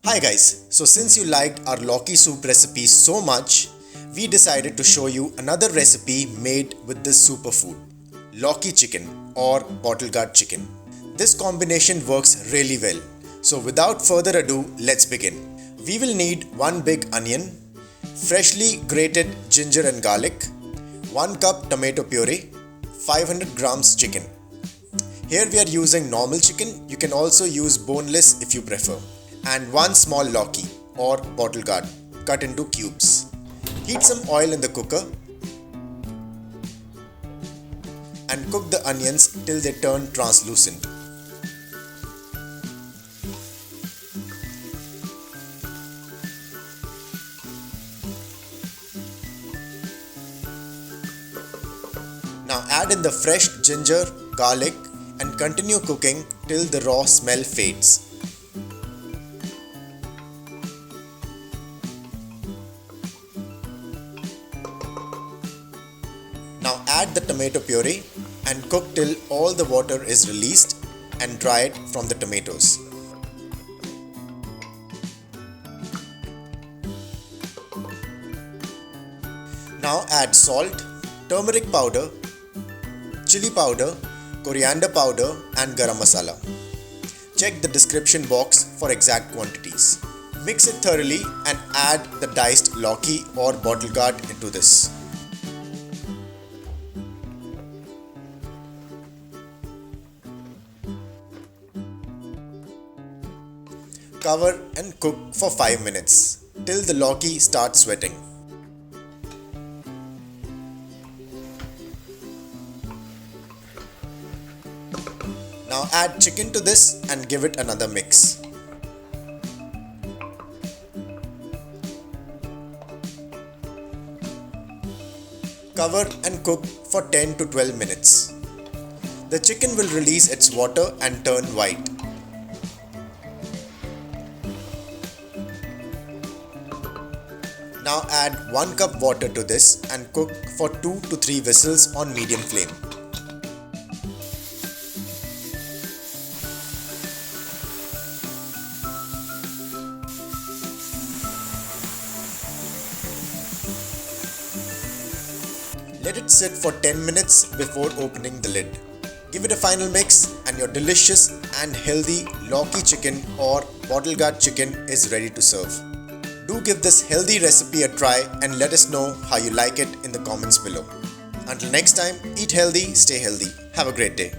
Hi guys, so since you liked our Lauki soup recipe so much, we decided to show you another recipe made with this superfood, Lauki chicken or bottle gourd chicken. This combination works really well. So without further ado, let's begin. We will need one big onion, freshly grated ginger and garlic, 1 cup tomato puree, 500 grams chicken. Here we are using normal chicken, you can also use boneless if you prefer. And 1 small Lauki or bottle gourd cut into cubes. Heat some oil in the cooker and cook the onions till they turn translucent. Now add in the fresh ginger, garlic and continue cooking till the raw smell fades. Now add the tomato puree and cook till all the water is released and dry it from the tomatoes. Now add salt, turmeric powder, chilli powder, coriander powder and garam masala. Check the description box for exact quantities. Mix it thoroughly and add the diced Lauki or bottle gourd into this. Cover and cook for 5 minutes till the Lauki starts sweating. Now add chicken to this and give it another mix. Cover and cook for 10 to 12 minutes. The chicken will release its water and turn white. Now add 1 cup water to this and cook for 2 to 3 whistles on medium flame. Let it sit for 10 minutes before opening the lid. Give it a final mix and your delicious and healthy Lauki chicken or bottle gourd chicken is ready to serve. Do give this healthy recipe a try and let us know how you like it in the comments below. Until next time, eat healthy, stay healthy. Have a great day.